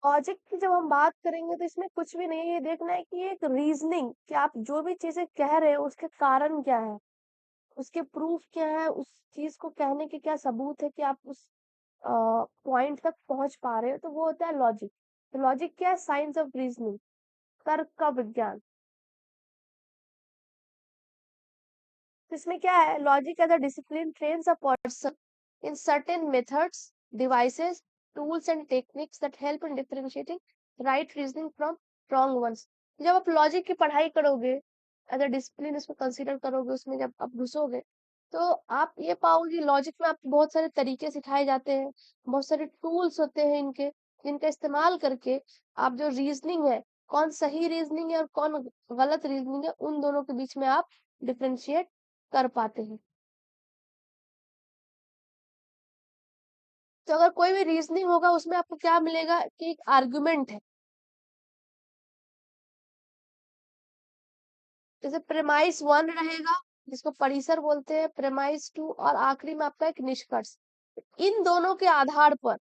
Logic की जब हम बात करेंगे तो इसमें कुछ भी नहीं है, ये देखना है कि एक रीजनिंग कि आप जो भी चीजें कह रहे हो उसके कारण क्या है, उसके प्रूफ क्या है, उस चीज को कहने के क्या सबूत है कि आप उस पॉइंट तक पहुंच पा रहे हो, तो वो होता है लॉजिक। तो लॉजिक क्या है? साइंस ऑफ रीजनिंग, तर्क का विज्ञान। तो इसमें क्या है? Logic as a discipline trains a person in certain methods, devices, tools and techniques that help in differentiating right reasoning from wrong ones. जब आप लॉजिक की पढ़ाई करोगे, एज अ डिसिप्लिन इसको कंसीडर करोगे, उसमें जब आप घुसोगे तो आप ये पाओगे कि लॉजिक में आपको बहुत सारे तरीके सिखाए जाते हैं, बहुत सारे टूल्स होते हैं इनके, जिनका इस्तेमाल करके आप जो रीजनिंग है, कौन सही रीजनिंग है और कौन गलत रीजनिंग है, उन दोनों के बीच में आप डिफरेंशिएट कर पाते हैं। तो अगर कोई भी रीजनिंग होगा उसमें आपको क्या मिलेगा कि एक आर्गुमेंट है, जैसे प्रेमाइस 1 रहेगा जिसको परिसर बोलते हैं, प्रेमाइस 2, और आखिरी में आपका एक निष्कर्ष। इन दोनों के आधार पर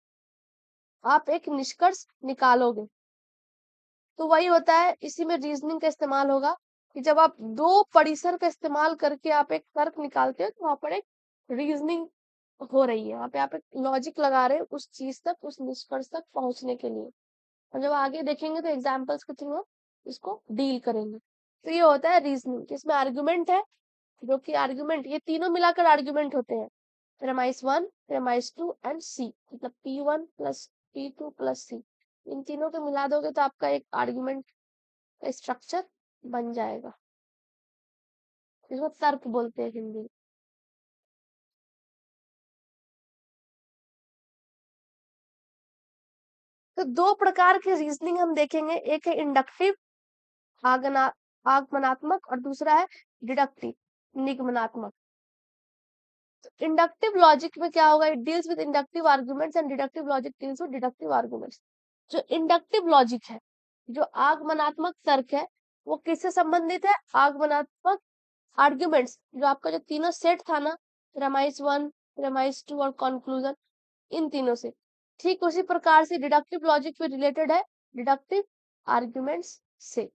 आप एक निष्कर्ष निकालोगे। तो वही होता है, इसी में रीजनिंग का इस्तेमाल होगा कि जब आप दो परिसर का इस्तेमाल करके आप एक तर्क निकालते हो तो वहां पर एक रीजनिंग हो रही है, वहां पे आप एक लॉजिक लगा रहे हो उस चीज तक, उस निष्कर्ष तक पहुंचने के लिए। और जब आगे देखेंगे तो एग्जाम्पल्स के थ्रू हम इसको डील करेंगे। तो ये होता है रीजनिंग, इसमें आर्गुमेंट है, जो कि आर्गुमेंट ये तीनों मिलाकर आर्गुमेंट होते हैं, प्रेमाइस 1, प्रेमाइस 2 एंड सी, मतलब P1 प्लस P2 प्लस सी। इन तीनों को मिला दोगे तो आपका एक आर्गुमेंट का स्ट्रक्चर बन जाएगा, इसको तर्क बोलते हैं हिंदी में। तो दो प्रकार के रीजनिंग हम देखेंगे, एक है इंडक्टिव आगना आगमनात्मक, और दूसरा है डिडक्टिव निगमनात्मक। इंडक्टिव लॉजिक में क्या होगा? It deals with inductive arguments and deductive logic deals with deductive arguments. जो इंडक्टिव लॉजिक है, जो आगमनात्मक तर्क है, वो किससे संबंधित है? आगमनात्मक आर्ग्यूमेंट्स, जो आपका जो तीनों सेट था ना, प्रेमाइस 1, प्रेमाइस 2 और कंक्लूजन, इन तीनों से। ठीक उसी प्रकार से डिडक्टिव लॉजिक भी रिलेटेड है डिडक्टिव आर्ग्यूमेंट्स से।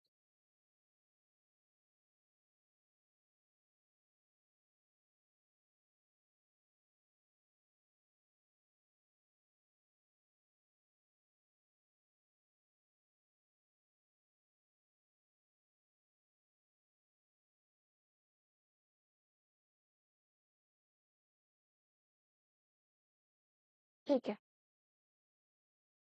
ठीक है,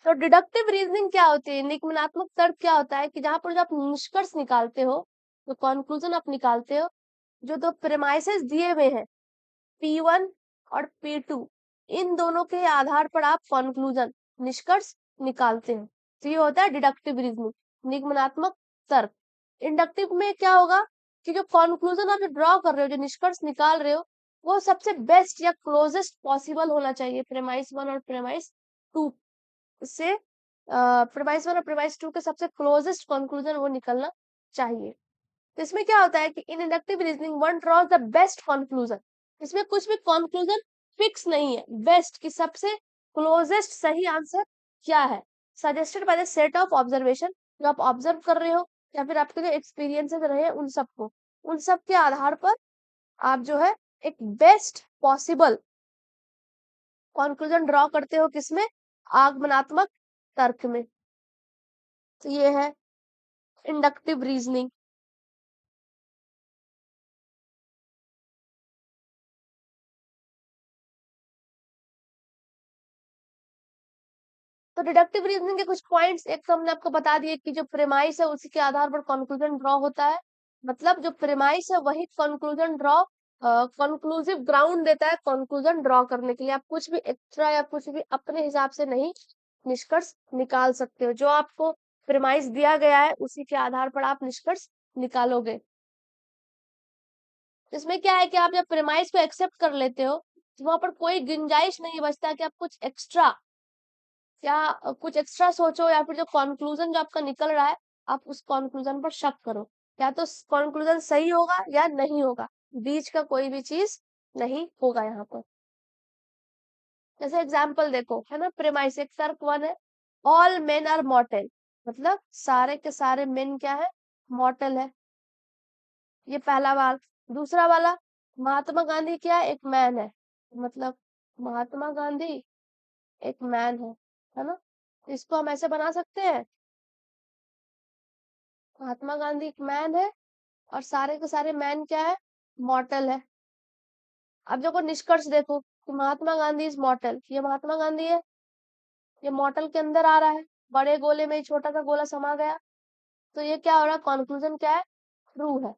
तो डिडक्टिव रीजनिंग क्या होती है? निगमनात्मक तर्क क्या होता है कि जहां पर जो आप निष्कर्ष निकालते हो, जो कंक्लूजन आप निकालते हो, जो दो प्रेमाइसेस दिए हुए हैं P1 और P2, इन दोनों के आधार पर आप कंक्लूजन निष्कर्ष निकालते हो। तो ये होता है डिडक्टिव रीजनिंग, निगमनात्मक तर्क। इंडक्टिव में क्या होगा कि जो कंक्लूजन आप ड्रॉ कर रहे हो, जो निष्कर्ष निकाल रहे हो, वो सबसे बेस्ट या क्लोजेस्ट पॉसिबल होना चाहिए प्रेमाइस 1 और प्रेमाइस 2 से। प्रेमाइस 1 और प्रेमाइस 2 के सबसे क्लोजेस्ट कंक्लूजन वो निकलना चाहिए। तो इसमें क्या होता है कि in inductive reasoning one draws the best conclusion. इसमें कुछ भी कंक्लूजन फिक्स नहीं है, बेस्ट की सबसे क्लोजेस्ट सही आंसर क्या है, suggested by the set of observation, जो आप ऑब्जर्व कर रहे हो या फिर आपके जो एक्सपीरियंसेस रहे उन सबको, उन सब के आधार पर आप जो है एक बेस्ट पॉसिबल कंक्लूजन ड्रॉ करते हो, किसमें? आगमनात्मक तर्क में। तो ये है इंडक्टिव रीजनिंग। तो डिडक्टिव रीजनिंग के कुछ पॉइंट्स, एक तो हमने आपको बता दिए कि जो प्रेमाइस है उसी के आधार पर कंक्लूजन ड्रॉ होता है, मतलब जो प्रेमाइस है वही कंक्लूजन ड्रॉ, कंक्लूसिव ग्राउंड देता है कंक्लूजन ड्रॉ करने के लिए। आप कुछ भी एक्स्ट्रा या कुछ भी अपने हिसाब से नहीं निष्कर्ष निकाल सकते हो, जो आपको प्रेमाइस दिया गया है उसी के आधार पर आप निष्कर्ष निकालोगे। इसमें क्या है कि आप जब प्रेमाइस को एक्सेप्ट कर लेते हो तो वहां पर कोई गुंजाइश नहीं बचता कि आप कुछ एक्स्ट्रा या कुछ एक्स्ट्रा सोचो, या फिर जो कंक्लूजन जो आपका निकल रहा है आप उस कंक्लूजन पर शक करो, या तो कंक्लूजन सही होगा या नहीं होगा, बीच का कोई भी चीज नहीं होगा यहाँ पर। जैसे एग्जाम्पल देखो, है ना, प्रेमाइस एक तर्क 1 है ऑल मेन आर मॉर्टल, मतलब सारे के सारे मेन क्या है, मॉर्टल है। ये पहला वाला। दूसरा वाला, महात्मा गांधी क्या है, एक मैन है, मतलब महात्मा गांधी एक मैन है ना। इसको हम ऐसे बना सकते हैं, महात्मा गांधी एक मैन है और सारे के सारे मैन क्या है, मॉर्टल है। अब देखो निष्कर्ष देखो कि महात्मा गांधी इज मॉर्टल, ये महात्मा गांधी है, ये मॉर्टल के अंदर आ रहा है, बड़े गोले में ही छोटा सा गोला समा गया। तो ये क्या हो रहा है, कंक्लूजन क्या है, ट्रू है।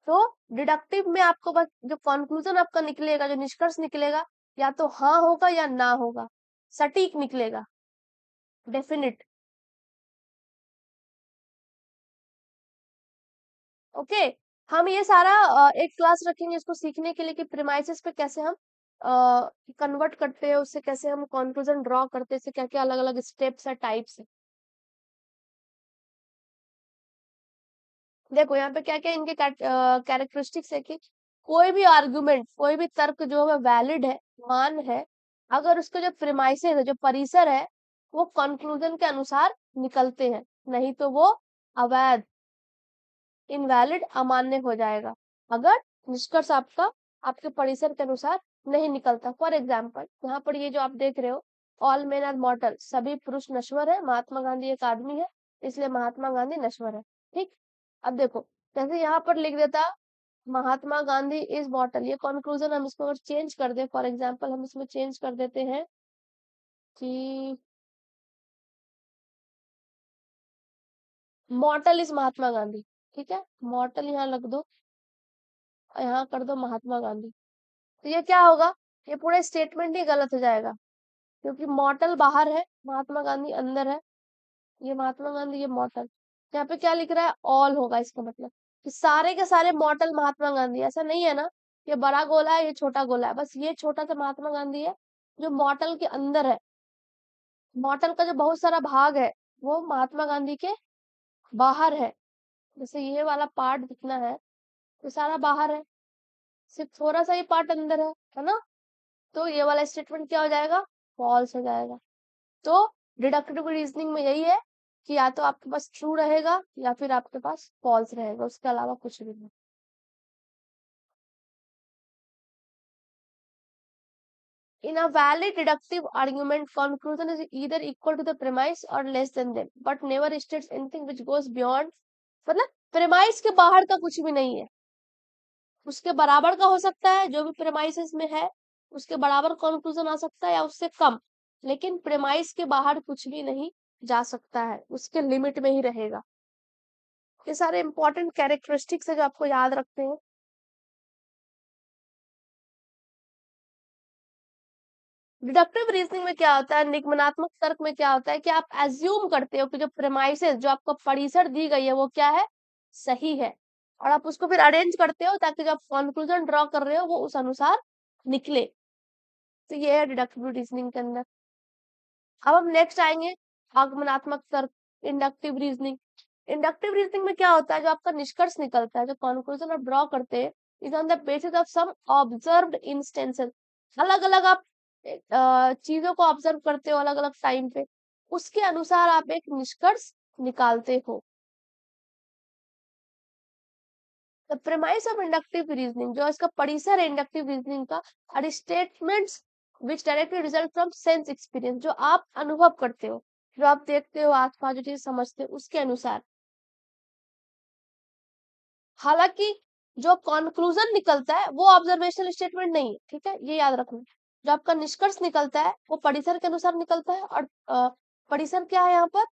तो डिडक्टिव में आपको बस जो कंक्लूजन आपका निकलेगा, जो निष्कर्ष निकलेगा, या तो हाँ होगा या ना होगा, सटीक निकलेगा, डेफिनिट। ओके। हम ये सारा एक क्लास रखेंगे इसको सीखने के लिए कि प्रीमाइसेस पे कैसे हम कन्वर्ट करते हैं, उससे कैसे हम कंक्लूजन ड्रॉ करते हैं, इससे क्या क्या अलग अलग स्टेप्स है, टाइप्स है। देखो यहाँ पे क्या क्या इनके कैरेक्टरिस्टिक्स है कि कोई भी आर्गुमेंट, कोई भी तर्क जो है वैलिड है, मान है, अगर उसके जो प्रीमाइसेस है, जो परिसर है, वो कंक्लूजन के अनुसार निकलते हैं, नहीं तो वो अवैध, इनवैलिड, अमान्य हो जाएगा, अगर निष्कर्ष आपका आपके परिसर के अनुसार नहीं निकलता। फॉर एग्जाम्पल यहाँ पर ये जो आप देख रहे हो, ऑल मेन आर मॉर्टल, सभी पुरुष नश्वर है, महात्मा गांधी एक आदमी है, इसलिए महात्मा गांधी नश्वर है। ठीक। अब देखो, जैसे यहाँ पर लिख देता महात्मा गांधी इज मॉर्टल, ये कंक्लूजन हम इसको अगर चेंज कर दे, फॉर एग्जाम्पल हम इसमें चेंज कर देते हैं कि मॉर्टल इज महात्मा गांधी, ठीक है, मॉर्टल यहाँ लग दो और यहाँ कर दो महात्मा गांधी। तो ये क्या होगा, ये पूरा स्टेटमेंट ही गलत हो जाएगा, क्योंकि मॉर्टल बाहर है, महात्मा गांधी अंदर है, ये महात्मा गांधी, ये मॉर्टल। यहाँ पे क्या लिख रहा है, ऑल होगा, इसका मतलब कि सारे के सारे मॉर्टल महात्मा गांधी, ऐसा नहीं है ना, ये बड़ा गोला है, ये छोटा गोला है, बस ये छोटा सा महात्मा गांधी है जो मॉर्टल के अंदर है। मॉर्टल का जो बहुत सारा भाग है वो महात्मा गांधी के बाहर है, जैसे ये वाला पार्ट जितना है ये सारा बाहर है, सिर्फ थोड़ा सा ही पार्ट अंदर है ना। तो ये वाला स्टेटमेंट क्या हो जाएगा, फॉल्स हो जाएगा। तो डिडक्टिव रीजनिंग में यही है कि या तो आपके पास ट्रू रहेगा या फिर आपके पास फॉल्स रहेगा, उसके अलावा कुछ भी नहीं। In a valid deductive argument, conclusion is either equal to the premise or less than them, but never states anything which goes beyond, मतलब premise के बाहर का कुछ भी नहीं है, उसके बराबर का हो सकता है, जो भी प्रेमाइसिस में है उसके बराबर कंक्लूजन आ सकता है या उससे कम, लेकिन प्रेमाइस के बाहर कुछ भी नहीं जा सकता है, उसके लिमिट में ही रहेगा। ये सारे इंपॉर्टेंट कैरेक्टरिस्टिक्स है जो आपको याद रखते हैं। डिडक्टिव रीजनिंग में क्या होता है, निगमनात्मक तर्क में क्या होता है कि आप एज्यूम करते हो कि जो प्रेमाइसेस, जो आपको परिसर दी गई है वो क्या है, सही है, और आप उसको फिर अरेंज करते हो ताकि जो आप कंक्लूजन ड्रॉ कर रहे हो वो उस अनुसार निकले। तो ये है डिडक्टिव रीजनिंग के अंदर। अब हम नेक्स्ट आएंगे आगमनात्मक तर्क, इंडक्टिव रीजनिंग। इंडक्टिव रीजनिंग में क्या होता है, जो आपका निष्कर्ष निकलता है, जो कंक्लूजन आप ड्रॉ करते हैं, is on the basis of some observed instances. अलग अलग आप चीजों को ऑब्जर्व करते हो अलग अलग टाइम पे, उसके अनुसार आप एक निष्कर्ष निकालते हो। The premise of inductive reasoning, जो इसका परिसर है इंडक्टिव रीजनिंग का, are statements which directly result from sense experience, जो आप अनुभव करते हो, जो आप देखते हो आसपास, जो चीज समझते हो उसके अनुसार। हालांकि जो कंक्लूजन निकलता है वो ऑब्जर्वेशनल स्टेटमेंट नहीं है, ठीक है, ये याद रखना। जो आपका निष्कर्ष निकलता है वो परिसर के अनुसार निकलता है, और परिसर क्या है यहाँ पर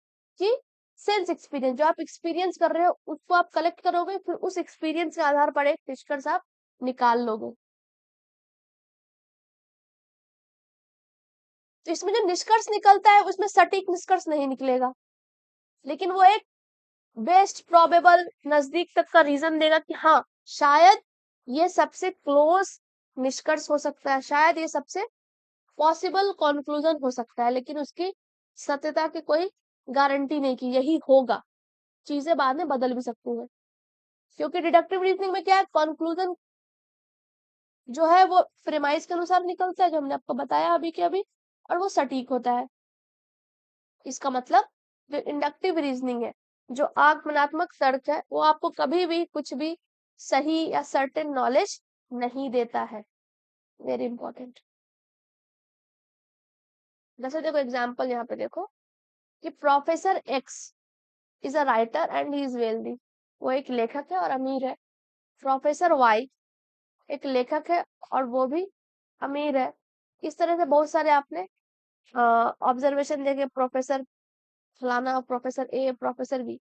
कि सेंस एक्सपीरियंस, जो आप एक्सपीरियंस कर रहे हो उसको आप कलेक्ट करोगे, फिर उस एक्सपीरियंस के आधार पर एक निष्कर्ष आप निकाल लोगे। तो इसमें जो निष्कर्ष निकलता है उसमें सटीक निष्कर्ष नहीं निकलेगा, लेकिन वो एक बेस्ट प्रोबेबल, नजदीक तक का रीजन देगा कि हाँ शायद ये सबसे क्लोज निष्कर्ष हो सकता है, शायद ये सबसे पॉसिबल कंक्लूजन हो सकता है, लेकिन उसकी सत्यता की कोई गारंटी नहीं कि यही होगा, चीजें बाद में बदल भी सकती हैं। क्योंकि डिडक्टिव रीजनिंग में क्या है, कंक्लूजन जो है वो प्रेमाइज के अनुसार निकलता है, जो हमने आपको बताया अभी के अभी, और वो सटीक होता है। इसका मतलब जो इंडक्टिव रीजनिंग है, जो आगमनात्मक तर्क है, वो आपको कभी भी कुछ भी सही या सर्टेन नॉलेज नहीं देता है। Very important. जैसे देखो एग्जाम्पल यहाँ पे देखो कि professor x is a writer and he is wealthy, वो एक लेखक है और अमीर है। प्रोफेसर वाई एक लेखक है और वो भी अमीर है। इस तरह से बहुत सारे आपने ऑब्जर्वेशन देखे, प्रोफेसर फलाना, प्रोफेसर ए, प्रोफेसर बी।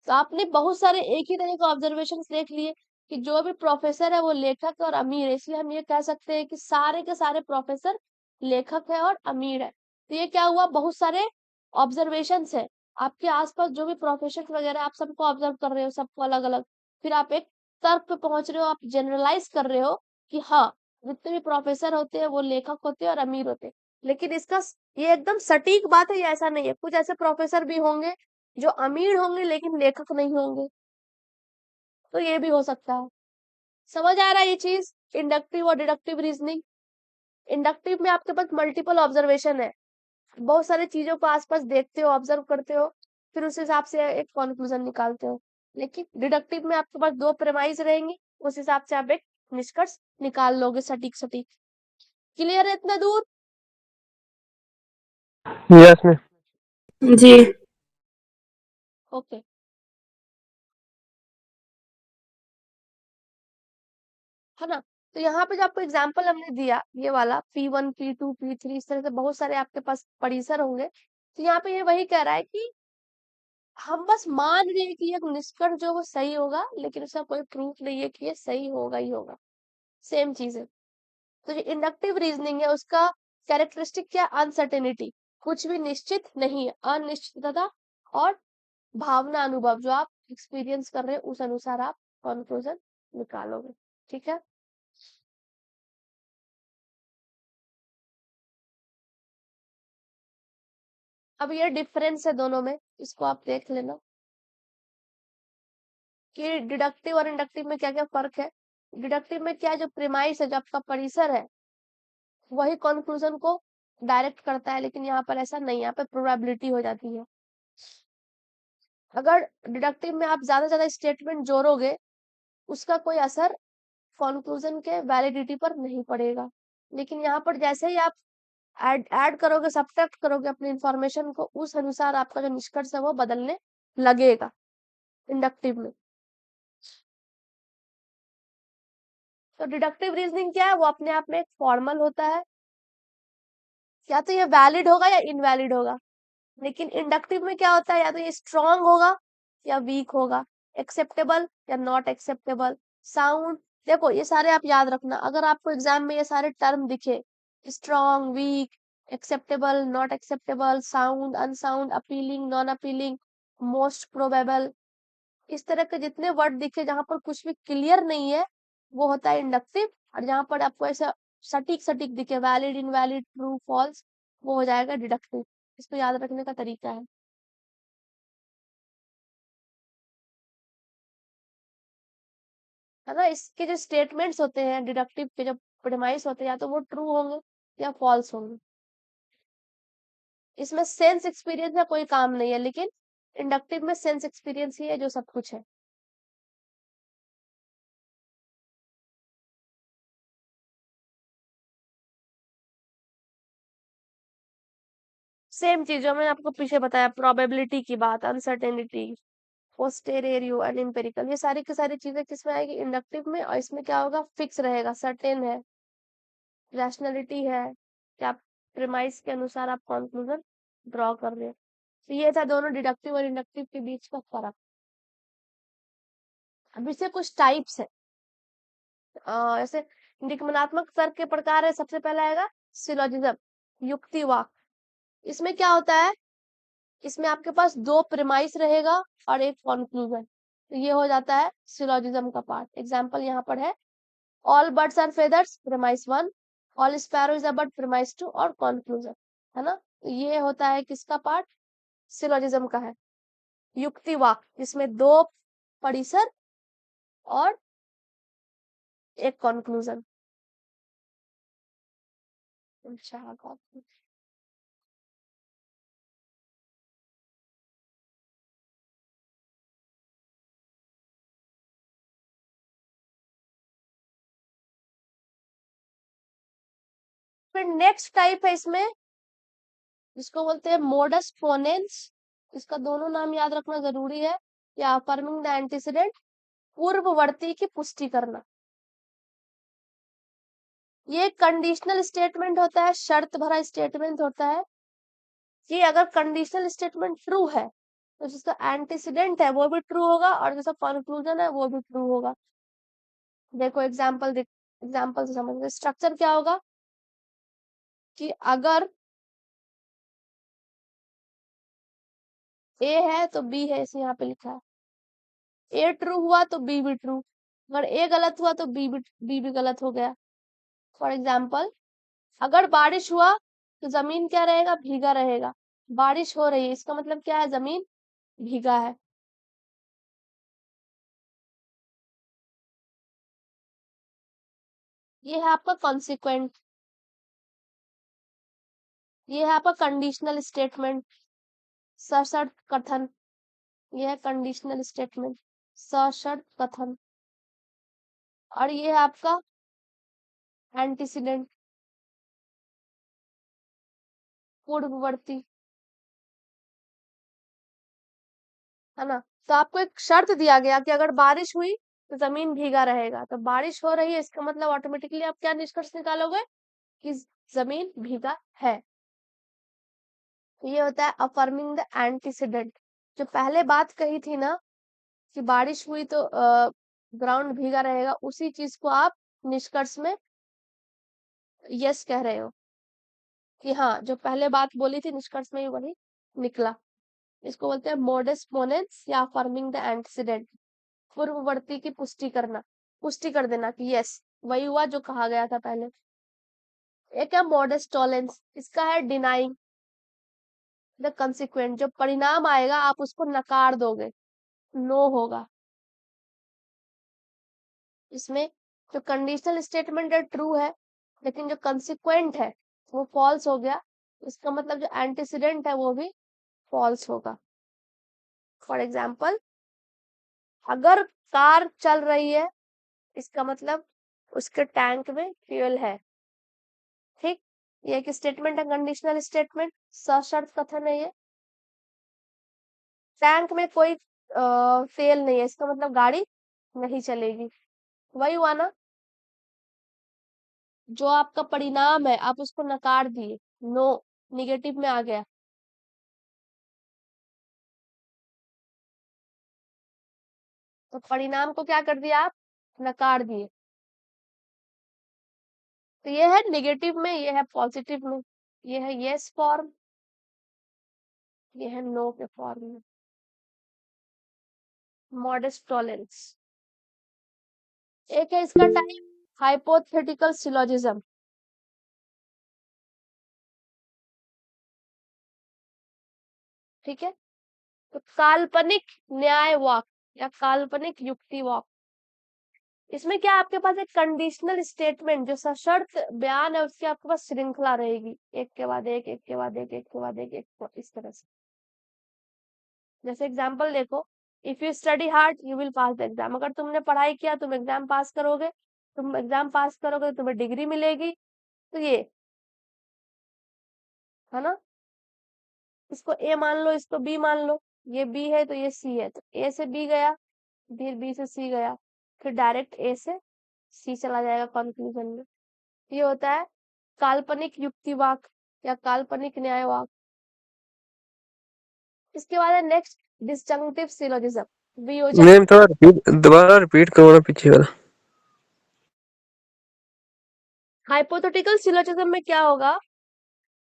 तो आपने बहुत सारे एक ही तरह के ऑब्जर्वेशन देख लिए कि जो भी प्रोफेसर है वो लेखक है और अमीर है, इसलिए हम ये कह सकते हैं कि सारे के सारे प्रोफेसर लेखक है और अमीर है। तो ये क्या हुआ, बहुत सारे ऑब्जर्वेशन है आपके आसपास, जो भी प्रोफेशन वगैरह आप सबको ऑब्जर्व कर रहे हो, सबको अलग अलग, फिर आप एक तर्क पे पहुंच रहे हो, आप जनरलाइज कर रहे हो कि हाँ, जितने भी प्रोफेसर होते हैं वो लेखक होते हैं और अमीर होते हैं। लेकिन इसका ये एकदम सटीक बात है, ये ऐसा नहीं है। कुछ ऐसे प्रोफेसर भी होंगे जो अमीर होंगे लेकिन लेखक नहीं होंगे, तो ये भी हो सकता है। समझ आ रहा है ये चीज, इंडक्टिव और डिडक्टिव रीजनिंग। इंडक्टिव में आपके पास मल्टीपल ऑब्जर्वेशन है, बहुत सारी चीजों को आसपास देखते हो, ऑब्जर्व करते हो, फिर उस हिसाब से एक कंक्लूजन निकालते हो। लेकिन डिडक्टिव में आपके पास दो प्रेमाइज रहेंगे, उस हिसाब से आप एक निष्कर्ष निकाल लोगे सटीक सटीक। क्लियर है इतना दूर? Yes ma'am. जी। ओके। है ना? तो यहाँ पे जो आपको एग्जाम्पल हमने दिया ये वाला P1 P2 P3, इस तरह से बहुत सारे आपके पास परिसर होंगे। तो यहाँ पे ये वही कह रहा है कि हम बस मान रहे हैं कि एक निष्कर्ष जो वो सही होगा, लेकिन उसका कोई प्रूफ नहीं है कि ये सही होगा ही होगा। सेम चीज है। तो जो इंडक्टिव रीजनिंग है उसका कैरेक्टरिस्टिक क्या, अनसर्टेनिटी, कुछ भी निश्चित नहीं है, अनिश्चितता, और भावना अनुभव, जो आप एक्सपीरियंस कर रहे हैं उस अनुसार आप कंक्लूजन निकालोगे। ठीक है? अब ये डिफरेंस है दोनों में, इसको आप देख लेना कि डिडक्टिव और इंडक्टिव में क्या क्या फर्क है। डिडक्टिव में क्या है, जो प्रीमाइस है, जो आपका परिसर है, वही कंक्लूजन को डायरेक्ट करता है, लेकिन यहाँ पर ऐसा नहीं, यहाँ पर प्रोबेबिलिटी हो जाती है। अगर डिडक्टिव में आप ज्यादा ज्यादा स्टेटमेंट जोड़ोगे, उसका कोई असर कंक्लूजन के वैलिडिटी पर नहीं पड़ेगा। लेकिन यहाँ पर जैसे ही आप ऐड करोगे, सब्ट्रैक्ट करोगे अपनी इंफॉर्मेशन को, उस अनुसार आपका जो निष्कर्ष है वो बदलने लगेगा इंडक्टिव में। तो डिडक्टिव रीजनिंग क्या है, वो अपने आप में एक फॉर्मल होता है, या तो ये वैलिड होगा या इनवैलिड होगा। लेकिन इंडक्टिव में क्या होता है, या तो ये स्ट्रांग होगा या वीक होगा, एक्सेप्टेबल या नॉट एक्सेप्टेबल, साउंड। देखो ये सारे आप याद रखना, अगर आपको एग्जाम में ये सारे टर्म दिखे, strong, weak, acceptable, not acceptable, sound, unsound, appealing, non appealing, most probable, इस तरह के जितने वर्ड दिखे जहां पर कुछ भी क्लियर नहीं है, वो होता है इंडक्टिव। और जहां पर आपको ऐसा सटीक सटीक दिखे, वैलिड, इनवैलिड, ट्रू, फॉल्स, वो हो जाएगा डिडक्टिव। इसको याद रखने का तरीका है ना? इसके जो स्टेटमेंट्स होते हैं डिडक्टिव के, जो प्रेमाइस होते हैं, या तो वो ट्रू होंगे या फॉल्स होंगे। इसमें सेंस एक्सपीरियंस का कोई काम नहीं है, लेकिन इंडक्टिव में सेंस एक्सपीरियंस ही है जो सब कुछ है। सेम चीज जो मैंने आपको पीछे बताया, प्रोबेबिलिटी की बात, अनसर्टेनिटी, पोस्टेरियर एंड एम्पिरिकल, ये सारी की सारी चीजें किसमें आएगी, इंडक्टिव में। और इसमें क्या होगा, फिक्स रहेगा, सर्टेन है, रैशनैलिटी है, कि आप प्रेमाइस के अनुसार आप कंक्लूजन ड्रॉ कर रहे हो। तो ये था दोनों डिडक्टिव और इंडक्टिव के बीच का फर्क। अब इससे कुछ टाइप्स है। ऐसे निगमनात्मक तर्क के प्रकार है, सबसे पहला आएगा सिलोजिज्म, युक्तिवाद। इसमें क्या होता है, इसमें आपके पास दो प्रेमाइस रहेगा और एक कंक्लूजन, तो ये हो जाता है सिलोजिज्म का पार्ट। एग्जांपल यहाँ पर है, all birds are feathers, premise one, all sparrow is a bird, premise two, और कंक्लूजन, है ना? तो ये होता है किसका पार्ट, सिलोजिज्म का है। युक्तिवाद, जिसमें दो परिसर और एक कंक्लूजन। अच्छा, फिर नेक्स्ट टाइप है इसमें, जिसको बोलते हैं मोडस पोनेंस। इसका दोनों नाम याद रखना जरूरी है, या अफर्मिंग द एंटीसीडेंट, पूर्ववर्ती की पुष्टि करना। ये कंडीशनल स्टेटमेंट होता है, शर्त भरा स्टेटमेंट होता है कि अगर कंडीशनल स्टेटमेंट ट्रू है तो जिसका एंटीसीडेंट है वो भी ट्रू होगा और जिसका कंक्लूजन है वो भी ट्रू होगा। देखो एग्जाम्पल से समझ, स्ट्रक्चर क्या होगा कि अगर ए है तो बी है, इसे यहाँ पे लिखा है। ए ट्रू हुआ तो बी भी ट्रू, अगर ए गलत हुआ तो बी भी गलत हो गया। फॉर एग्जाम्पल, अगर बारिश हुआ तो जमीन क्या रहेगा, भीगा रहेगा। बारिश हो रही है, इसका मतलब क्या है, जमीन भीगा है। ये है आपका कॉन्सिक्वेंट, ये है आपका कंडीशनल स्टेटमेंट, सशर्त कथन। ये है कंडीशनल स्टेटमेंट, सशर्त कथन। और ये है आपका एंटीसीडेंट, पूर्ववर्ती, है ना। तो आपको एक शर्त दिया गया कि अगर बारिश हुई तो जमीन भीगा रहेगा, तो बारिश हो रही है, इसका मतलब ऑटोमेटिकली आप क्या निष्कर्ष निकालोगे कि जमीन भीगा है। तो ये होता है अफर्मिंग द एंटीसीडेंट। जो पहले बात कही थी ना कि बारिश हुई तो ग्राउंड भीगा रहेगा, उसी चीज को आप निष्कर्ष में यस कह रहे हो कि हाँ, जो पहले बात बोली थी निष्कर्ष में ही वही निकला। इसको बोलते हैं मोडस पोनेंस या अफर्मिंग द एंटीसीडेंट, पूर्ववर्ती की पुष्टि करना, पुष्टि कर देना कि यस वही हुआ जो कहा गया था पहले। एक है मोडस टॉलेंस, इसका है डिनाइंग द कंसिक्वेंट, जो परिणाम आएगा आप उसको नकार दोगे, नो होगा। इसमें जो कंडीशनल स्टेटमेंट है ट्रू है, लेकिन जो कंसिक्वेंट है वो फॉल्स हो गया, इसका मतलब जो एंटीसीडेंट है वो भी फॉल्स होगा। फॉर एग्जाम्पल, अगर कार चल रही है, इसका मतलब उसके टैंक में फ्यूल है। ठीक, ये एक स्टेटमेंट है, कंडीशनल स्टेटमेंट, सशर्त कथन है ये। टैंक में कोई तेल नहीं है, इसका मतलब गाड़ी नहीं चलेगी। वही हुआ ना, जो आपका परिणाम है आप उसको नकार दिए, नो, निगेटिव में आ गया। तो परिणाम को क्या कर दिया आप, नकार दिए। तो ये है निगेटिव में, ये है पॉजिटिव में, ये है यस फॉर्म, ये है नो के फॉर्म में। Modest tolerance. एक है इसका टाइप हाइपोथेटिकल सिलोजिज्म। ठीक है, तो काल्पनिक न्याय वाक्य या काल्पनिक युक्ति वाक्य, इसमें क्या आपके पास एक कंडीशनल स्टेटमेंट जो सशर्त बयान है उसकी आपके पास श्रृंखला रहेगी, एक के बाद एक, एक के बाद एक, एक के बाद एक, इस तरह से। जैसे एग्जाम्पल देखो, if you study hard you will pass the exam, अगर तुमने पढ़ाई किया तुम एग्जाम पास करोगे, तुम एग्जाम पास करोगे तुम्हें डिग्री मिलेगी। तो ये है ना, इसको ए मान लो, इसको बी मान लो, ये बी है तो ये सी है, तो ए से बी गया, फिर बी से सी गया, फिर डायरेक्ट ए से सी चला जाएगा कंक्लूजन में। ये होता है काल्पनिक युक्तिवाक या काल्पनिक न्यायवाक। इसके बाद है नेक्स्ट डिस्जंक्टिव सिलोजिज्म, वियोजक। नेम थोड़ा रिपीट, दोबारा रिपीट करो ना पीछे वाला। हाइपोथेटिकल सिलोजिज्म में क्या होगा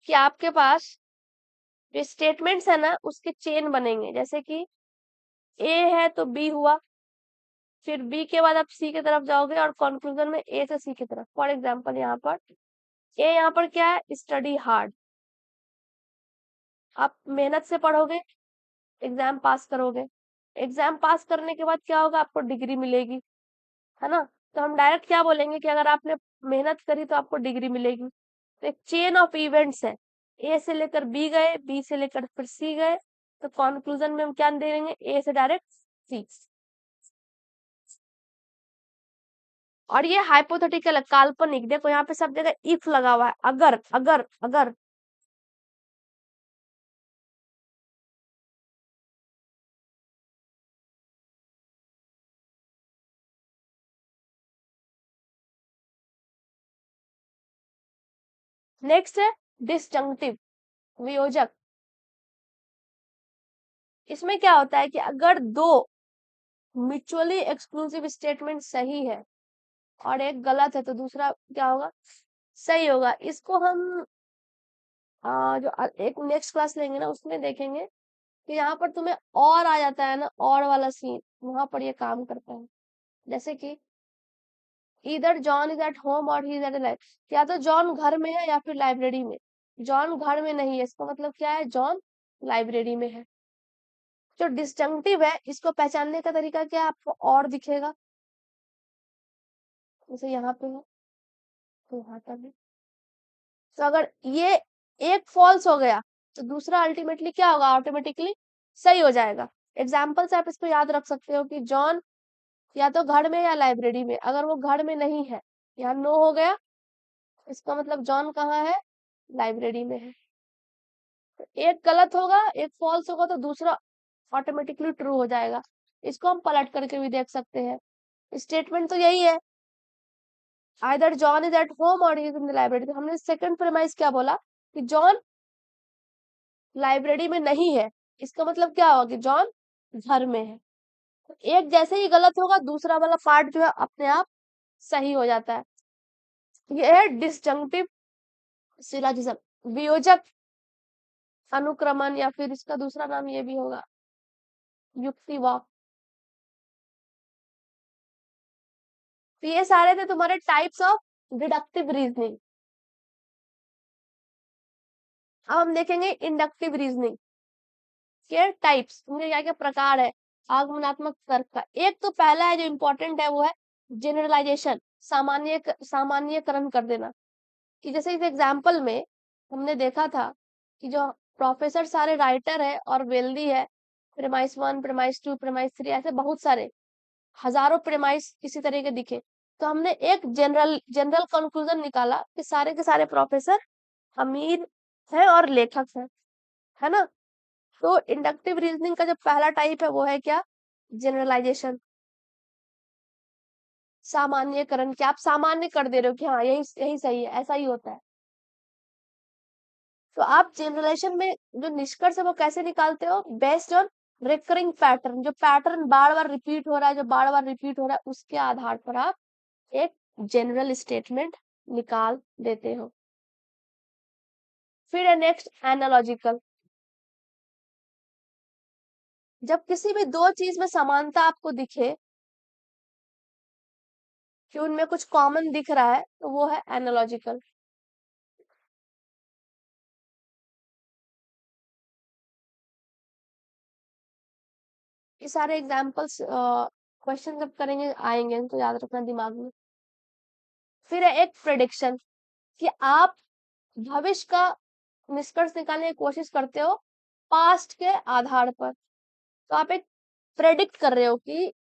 कि आपके पास जो स्टेटमेंट्स है ना उसके चेन बनेंगे, जैसे कि ए है तो बी हुआ, फिर बी के बाद आप सी की तरफ जाओगे और कंक्लूजन में ए से सी की तरफ। फॉर एग्जांपल यहाँ पर ए, यहाँ पर क्या है, स्टडी हार्ड, आप मेहनत से पढ़ोगे, एग्जाम पास करोगे, एग्जाम पास करने के बाद क्या होगा, आपको डिग्री मिलेगी, है ना। तो हम डायरेक्ट क्या बोलेंगे कि अगर आपने मेहनत करी तो आपको डिग्री मिलेगी। तो एक चेन ऑफ इवेंट्स है, ए से लेकर बी गए, बी से लेकर फिर सी गए, तो कंक्लूजन में हम क्या देंगे, ए से डायरेक्ट सी। और ये हाइपोथेटिकल है, काल्पनिक। देखो यहाँ पे सब जगह इफ लगा हुआ है, अगर अगर अगर। नेक्स्ट है डिसजंक्टिव, वियोजक। इसमें क्या होता है कि अगर दो म्यूचुअली एक्सक्लूसिव स्टेटमेंट सही है और एक गलत है तो दूसरा क्या होगा, सही होगा। इसको हम एक नेक्स्ट क्लास लेंगे ना, उसमें देखेंगे कि यहाँ पर तुम्हें और आ जाता है ना, और वाला सीन, वहां पर ये काम करता है। जैसे कि इधर जॉन इज एट होम और ही इज एट लाइब्रेरी, या तो जॉन घर में है या फिर लाइब्रेरी में। जॉन घर में नहीं है, इसका मतलब क्या है, जॉन लाइब्रेरी में है। जो डिस्टिंक्टिव है, इसको पहचानने का तरीका क्या है, आपको और दिखेगा, जैसे यहाँ पे है तो यहाँ पर है। तो अगर ये एक फॉल्स हो गया तो दूसरा अल्टीमेटली क्या होगा, ऑटोमेटिकली सही हो जाएगा। एग्जाम्पल से आप इसको याद रख सकते हो कि जॉन या तो घर में या लाइब्रेरी में। अगर वो घर में नहीं है, यहाँ नो हो गया, इसका मतलब जॉन कहाँ है, लाइब्रेरी में है। तो एक गलत होगा, एक फॉल्स होगा, तो दूसरा ऑटोमेटिकली ट्रू हो जाएगा। इसको हम पलट करके भी देख सकते हैं। स्टेटमेंट तो यही है, either John is at home और he is in the library. तो हमने सेकंड प्रेमाइस क्या बोला कि जॉन लाइब्रेरी में नहीं है, इसका मतलब क्या होगा कि जॉन घर में है। तो एक जैसे ही गलत होगा, दूसरा वाला पार्ट जो है अपने आप सही हो जाता है। ये है डिसजंक्टिव सिलोजिज्म, वियोजक अनुक्रमण, या फिर इसका दूसरा नाम ये भी होगा, युक्तिवाद। तो ये सारे थे तुम्हारे टाइप्स ऑफ डिडक्टिव रीजनिंग। अब हम देखेंगे इंडक्टिव रीजनिंग के टाइप्स, उनके क्या क्या प्रकार है आगमनात्मक तर्क का। एक तो पहला है जो इम्पोर्टेंट है, वो है जनरलाइजेशन, सामान्यकरण कर देना। कि जैसे इस एग्जाम्पल में हमने देखा था कि जो प्रोफेसर सारे राइटर है और वेल्दी है, premise one, premise two, premise three, ऐसे बहुत सारे हजारों प्रेमाइस किसी तरह के दिखे। तो हमने एक जनरल जनरल कंक्लूजन निकाला कि सारे के सारे प्रोफेसर अमीर हैं और लेखक हैं, है ना। तो इंडक्टिव रीजनिंग का जो पहला टाइप है वो है क्या, जनरलाइजेशन, सामान्यकरण। क्या आप सामान्य कर दे रहे हो कि हाँ यही यही सही है, ऐसा ही होता है। तो आप जनरलाइजेशन में जो निष्कर्ष है वो कैसे निकालते हो, बेस्ड ऑन रिकरिंग पैटर्न। जो पैटर्न बार बार रिपीट हो रहा है, जो बार बार रिपीट हो रहा है, उसके आधार पर आप एक जनरल स्टेटमेंट निकाल देते हो। फिर है नेक्स्ट एनालॉजिकल। जब किसी भी दो चीज में समानता आपको दिखे, कि उनमें कुछ कॉमन दिख रहा है, तो वो है एनालॉजिकल। ये सारे एग्जांपल्स क्वेश्चन जब करेंगे आएंगे तो याद रखना दिमाग में। फिर है एक प्रेडिक्शन, कि आप भविष्य का निष्कर्ष निकालने की कोशिश करते हो पास्ट के आधार पर। तो आप एक प्रेडिक्ट कर रहे हो कि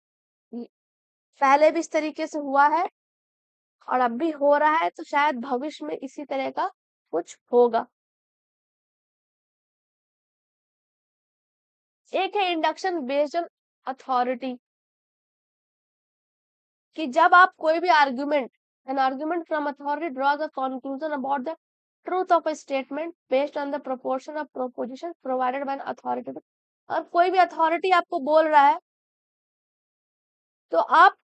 पहले भी इस तरीके से हुआ है और अब भी हो रहा है, तो शायद भविष्य में इसी तरह का कुछ होगा। एक है इंडक्शन बेस्ड ऑन अथॉरिटी, कि जब आप कोई भी argument, an argument from authority draws a conclusion about the truth of a statement based on the proportion of proposition provided by an authority. और कोई भी अथॉरिटी आपको बोल रहा है, तो आप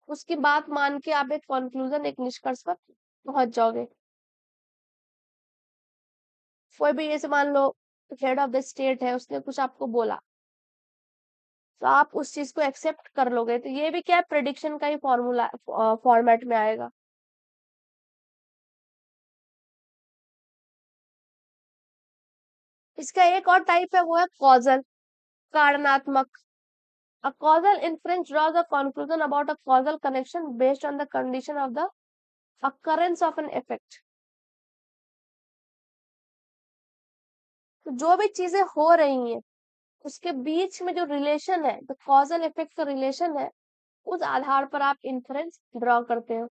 उसकी बात मान के आप एक कंक्लूजन, एक निष्कर्ष पर पहुंच जाओगे। कोई भी जैसे मान लो हेड ऑफ द स्टेट है, उसने कुछ आपको बोला, तो आप उस चीज को एक्सेप्ट कर लोगे। तो ये भी क्या है, प्रेडिक्शन का ही फॉर्मूला फॉर्मेट में आएगा। इसका एक और टाइप है, वो है causal, कारणात्मक। A causal inference draws a conclusion about a causal connection based on the condition of the occurrence of an effect. तो जो भी चीजें हो रही हैं, उसके बीच में जो रिलेशन है, तो कॉजल इफेक्ट का रिलेशन है, उस आधार पर आप इन्फरेंस ड्रॉ करते हो।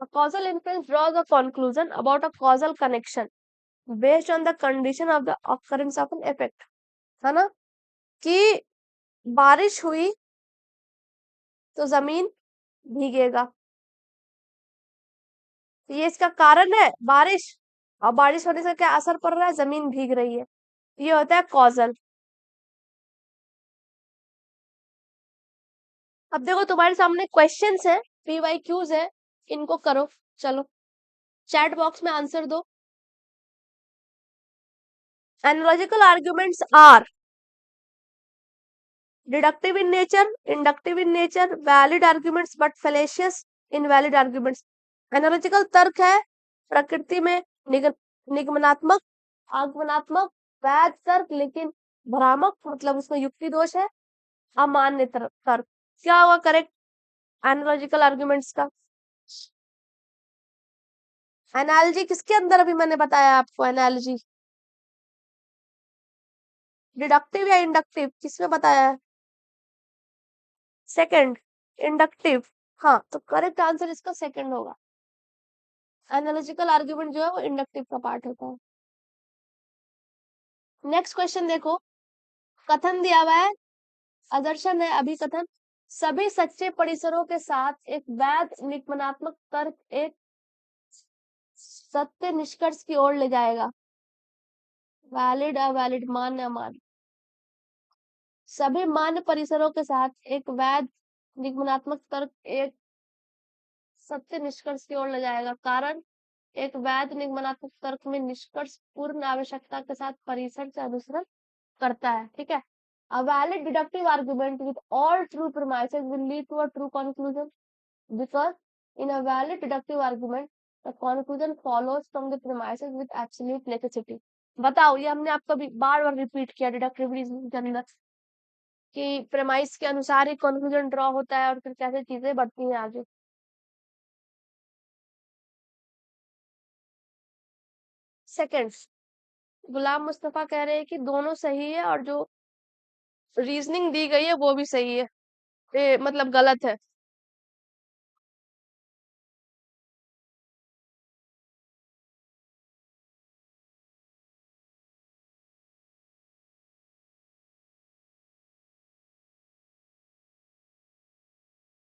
A causal inference draws a conclusion about a causal connection based on the condition of the occurrence of an effect, है ना, कि बारिश हुई तो जमीन भीगेगा, ये इसका कारण है बारिश, और बारिश होने से क्या असर पड़ रहा है, जमीन भीग रही है, ये होता है कॉजल। अब देखो तुम्हारे सामने क्वेश्चंस है, पीवाईक्यूज है, इनको करो। चलो चैट बॉक्स में आंसर दो। Analogical arguments are deductive in nature, inductive in nature, valid arguments but fallacious invalid arguments. Analogical तर्क है प्रकृति में निगमनात्मक, आगमनात्मक, वैध तर्क लेकिन भ्रामक, मतलब उसमें युक्ति दोष है। अमान्य तर्क क्या होगा करेक्ट एनालॉजिकल आर्ग्यूमेंट्स का? एनालॉजी किसके अंदर अभी मैंने बताया आपको, एनालॉजी डिडक्टिव या इंडक्टिव किसमें बताया है? Second inductive. हाँ तो करेक्ट आंसर इसका सेकंड होगा। एनालॉजिकल आर्ग्यूमेंट जो है वो इंडक्टिव का पार्ट होता है। नेक्स्ट क्वेश्चन देखो, कथन दिया हुआ है, आदर्शन है अभिकथन, सभी सच्चे परिसरों के साथ एक वैध निगमनात्मक तर्क एक सत्य निष्कर्ष की ओर ले जाएगा। वैलिड अवैलिड, मान्य अमान्य, सभी मान्य परिसरों के साथ एक वैध निगमनात्मक तर्क एक सत्य निष्कर्ष की ओर ले जाएगा। कारण एक वैध निगमनात्मक तर्क में निष्कर्ष पूर्ण आवश्यकता के साथ परिसर से अनुसरण करता है, ठीक है। A valid deductive argument with all true premises will lead to a true conclusion because in a valid deductive argument the conclusion follows from the premises with absolute necessity। बताओ, ये हमने आपको बार बार रिपीट किया डिडक्टिव रीजनिंग के अंदर कि premise के अनुसार ही कंक्लूजन ड्रॉ होता है और फिर कैसे चीजें बढ़ती हैं आगे। सेकंड, गुलाम मुस्तफा कह रहे हैं कि दोनों सही है और जो रीजनिंग दी गई है वो भी सही है, मतलब गलत है।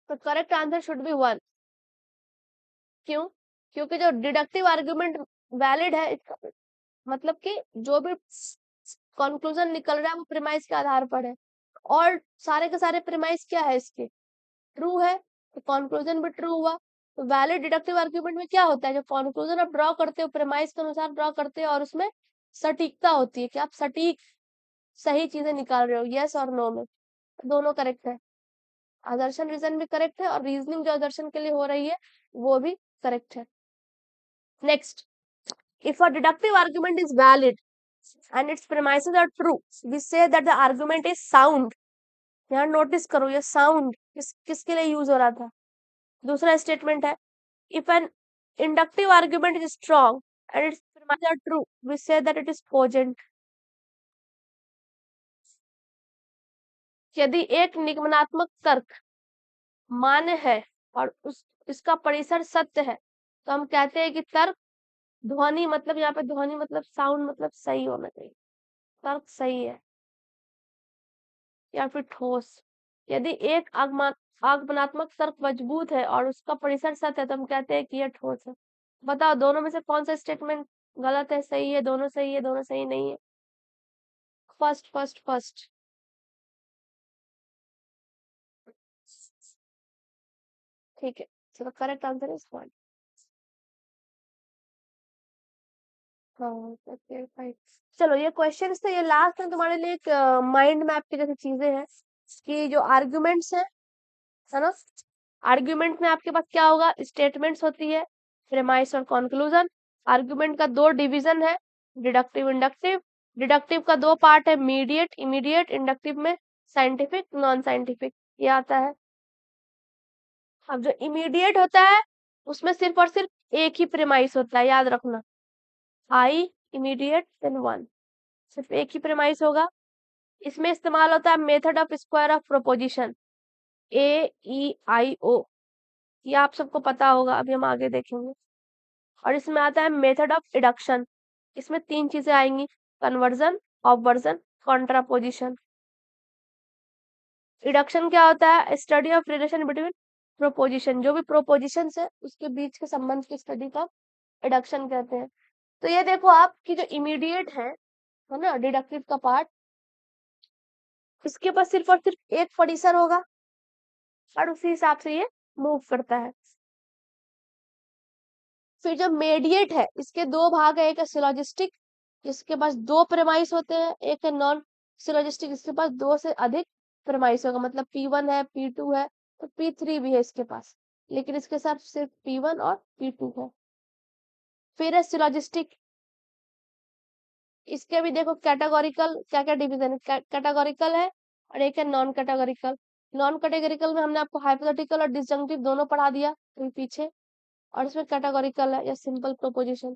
तो करेक्ट आंसर शुड बी 1। क्यों? क्योंकि जो डिडक्टिव आर्गुमेंट वैलिड है, इसका मतलब कि जो भी कंक्लूजन निकल रहा है वो प्रीमाइस के आधार पर है, और सारे के सारे प्रीमाइस क्या है इसके, ट्रू है, तो कंक्लूजन भी ट्रू हुआ। तो वैलिड डिडक्टिव आर्गुमेंट में क्या होता है, जो कंक्लूजन आप ड्रॉ करते हो प्रीमाइस के अनुसार ड्रॉ करते हो और उसमें सटीकता होती है कि आप सटीक सही चीजें निकाल रहे हो, यस और नो में। दोनों करेक्ट है, आदर्शन रीजन भी करेक्ट है और रीजनिंग जो आदर्शन के लिए हो रही है वो भी करेक्ट है। Next, if a deductive argument is valid and its premises are true, we say that the argument is sound। यहाँ नोटिस करो ये साउंड किसके लिए यूज हो रहा था। दूसरा स्टेटमेंट है, if an inductive argument is strong and its premises are true, we say that it is cogent। यदि एक निगमनात्मक तर्क मान्य है और इसका परिसर सत्य है तो हम कहते हैं कि तर्क ध्वनि, मतलब यहाँ पे ध्वनि मतलब साउंड, मतलब सही होना चाहिए, तर्क सही है। या फिर ठोस, यदि एक आगमनात्मक तर्क मजबूत है और उसका परिसर सत्य है तो हम कहते हैं कि यह ठोस है। बताओ दोनों में से कौन सा स्टेटमेंट गलत है, सही है, दोनों सही है, दोनों सही नहीं है? First first first. ठीक है, चलो करेक्ट आंसर इज वन। हाँ फाइन। चलो ये क्वेश्चन थे, ये लास्ट में तुम्हारे लिए एक माइंड मैप की जैसी चीजें हैं कि जो आर्ग्यूमेंट्स है ना, आर्ग्यूमेंट में आपके पास क्या होगा, स्टेटमेंट्स होती है, प्रेमाइस और कंक्लूजन। आर्ग्यूमेंट का दो डिवीजन है, डिडक्टिव इंडक्टिव। डिडक्टिव का दो पार्ट है, मीडिएट इमीडिएट, इंडक्टिव में साइंटिफिक नॉन साइंटिफिक, ये आता है। अब जो इमीडिएट होता है उसमें सिर्फ और सिर्फ एक ही प्रेमाइस होता है, याद रखना, आई इमीडिएट देन 1, सिर्फ एक ही प्रेमाइस होगा। इसमें इस्तेमाल होता है method of square of proposition, AEIO, ये आप सबको पता होगा, अभी हम आगे देखेंगे। और इसमें आता है मेथड ऑफ इडक्शन, इसमें 3 चीजें आएंगी, कन्वर्जन, ऑबवर्जन, कॉन्ट्रापोजिशन। इडक्शन क्या होता है? Study of relation between proposition, जो भी प्रोपोजिशन है उसके बीच के संबंध की स्टडी का इडक्शन कहते हैं। तो ये देखो आपकी जो इमीडिएट है ना, डिडक्टिव का पार्ट, इसके पास सिर्फ और सिर्फ एक फडीसर होगा और उसी हिसाब से ये मूव करता है। फिर जो मीडिएट है, इसके दो भाग है, एक है सिलोजिस्टिक, जिसके पास 2 प्रेमाइस होते हैं, एक है नॉन सिलोजिस्टिक, इसके पास 2 से अधिक प्रेमाइस होगा, मतलब P1 है, P2 है, तो P3 भी है इसके पास, लेकिन इसके साथ सिर्फ P1 और P2 है। फिर है सिलोजिस्टिक, इसके भी देखो कैटेगोरिकल क्या क्या डिवीजन है, कैटेगोरिकल है और एक है नॉन कैटेगोरिकल। नॉन कैटेगोरिकल में हमने आपको हाइपोथेटिकल और डिसजंक्टिव दोनों पढ़ा दिया अभी पीछे, और इसमें कैटेगोरिकल है या सिंपल प्रोपोजिशन।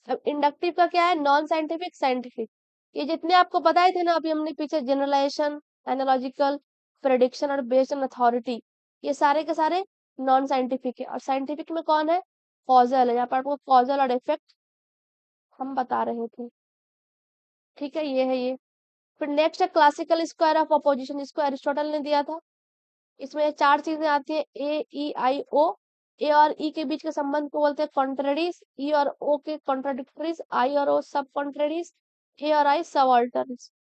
अब इंडक्टिव का क्या है? नॉन साइंटिफिक, साइंटिफिक, ये जितने आपको बताए थे ना अभी हमने पीछे, जनरलाइजेशन, एनालॉजिकल, प्रेडिक्शन और बेस्ड ऑन अथॉरिटी, ये सारे के सारे नॉन साइंटिफिक है। और साइंटिफिक में कौन है? कॉजल है, यहाँ पर आपको कॉजल और इफेक्ट हम बता रहे थे, ठीक है, ये है ये। फिर नेक्स्ट है क्लासिकल स्क्वायर ऑफ अपोजिशन, इसको एरिस्टोटल ने दिया था। इसमें 4 चीजें आती है, AEIO, ए और ई के बीच के संबंध को बोलते हैं कॉन्ट्रडीज, ई और ओ के कॉन्ट्राडिक्टरीज, आई और ओ सब कॉन्ट्रडीज, ए और आई सब ऑल्टर्स।